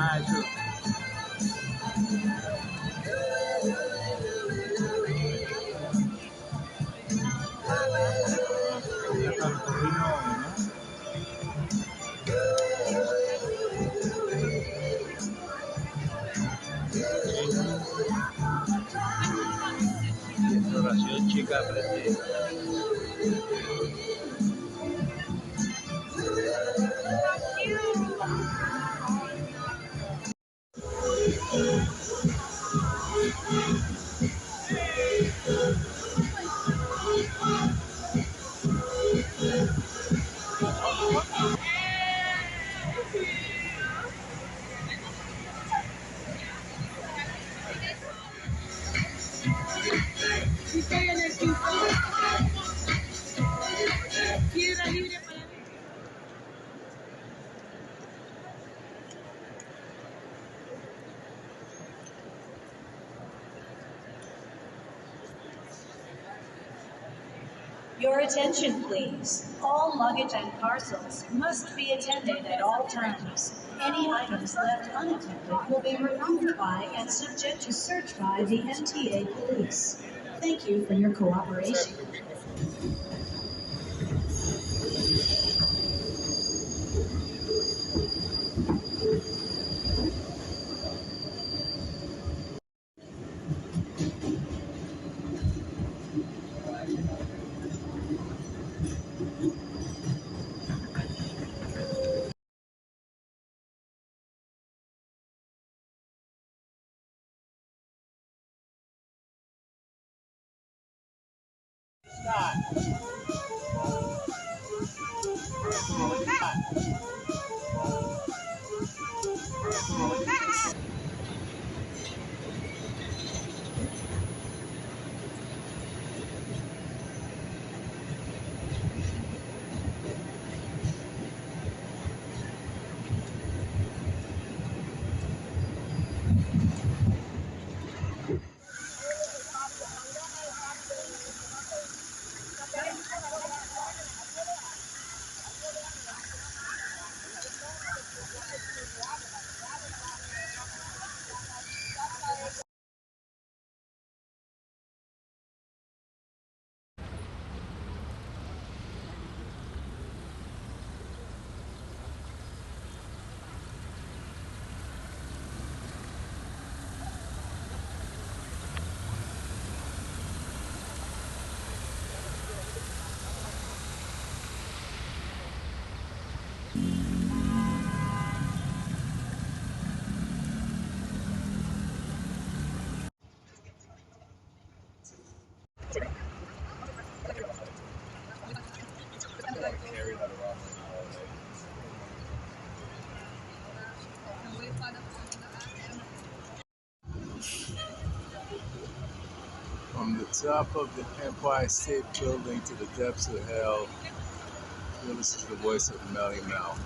Ah, eso. Ya Santorino, ¿no? Exploración chica aprendí. Your attention, please. All luggage and parcels must be attended at all times. Any items left unattended will be removed by and subject to search by the MTA police. Thank you for your cooperation. From the top of the Empire State Building to the depths of hell, this is the voice of Melly Mel.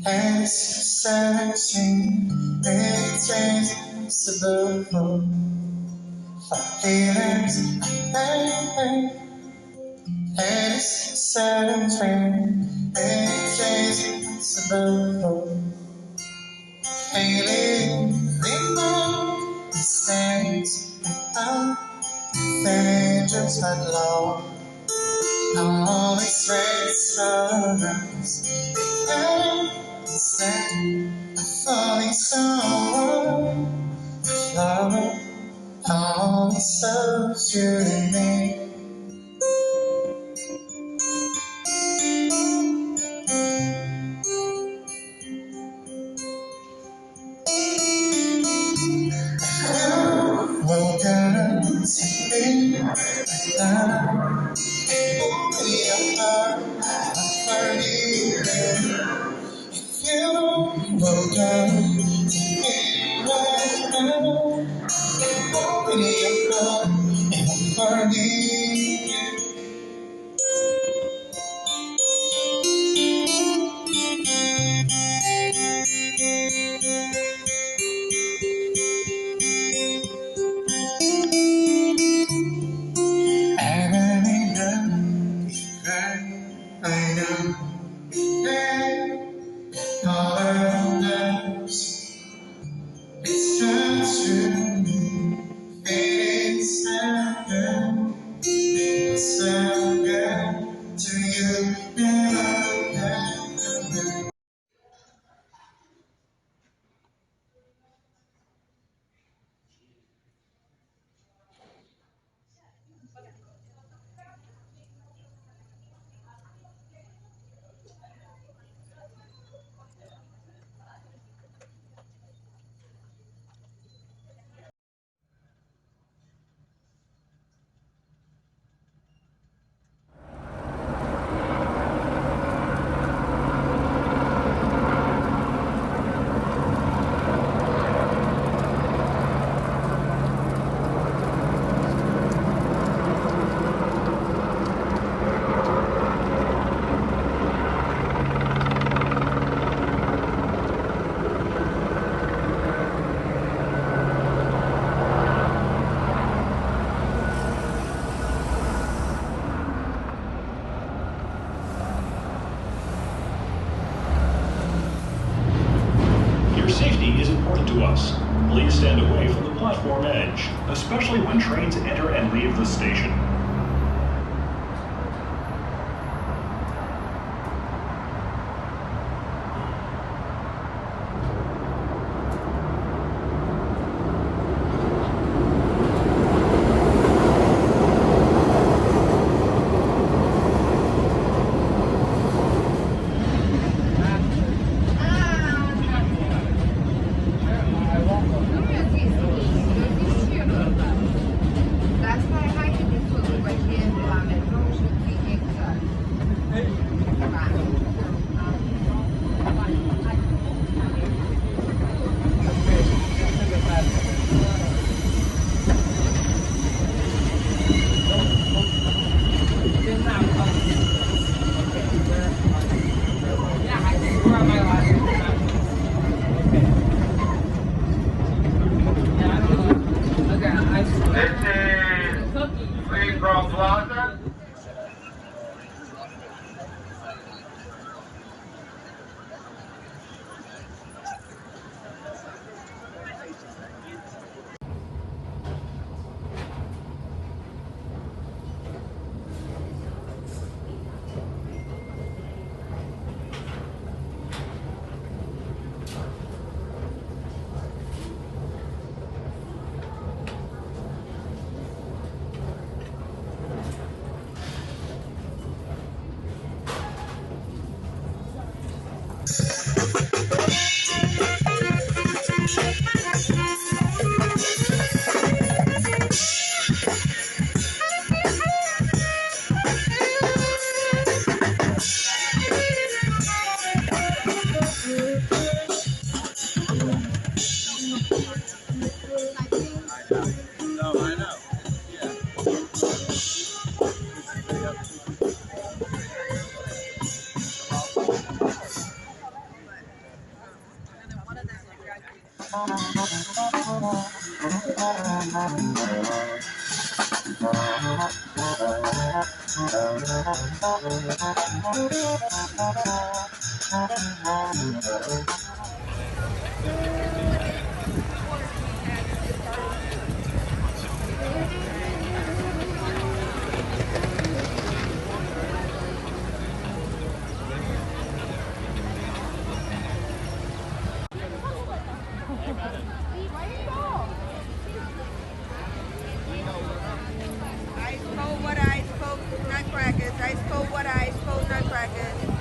And searching, irresistible for feelings. And searching, irresistible for feeling. Remember the mistakes and just not long. I'm always ready to instead of falling someone, love, I'm so sure in me. Woke up to be down, only a heart, for you. You woke up to be right now, only a heart, for you. And I know that all around us it's just true. It's so good to you now. Safety is important to us. Please stand away from the platform edge, especially when trains enter and leave the station. Ice cold, what ice cold nutcrackers? Ice cold, what ice cold nutcrackers?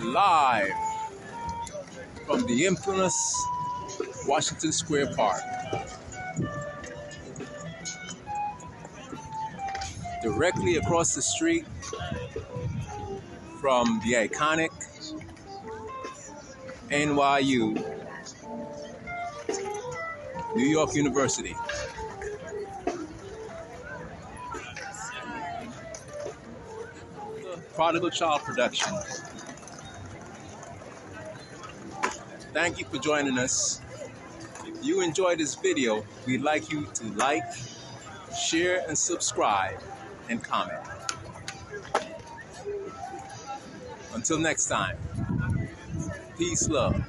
Live from the infamous Washington Square Park, directly across the street from the iconic NYU, New York University. Prodigal Child Production. Thank you for joining us. If you enjoyed this video, we'd like you to like, share, and subscribe, and comment. Until next time, peace, love.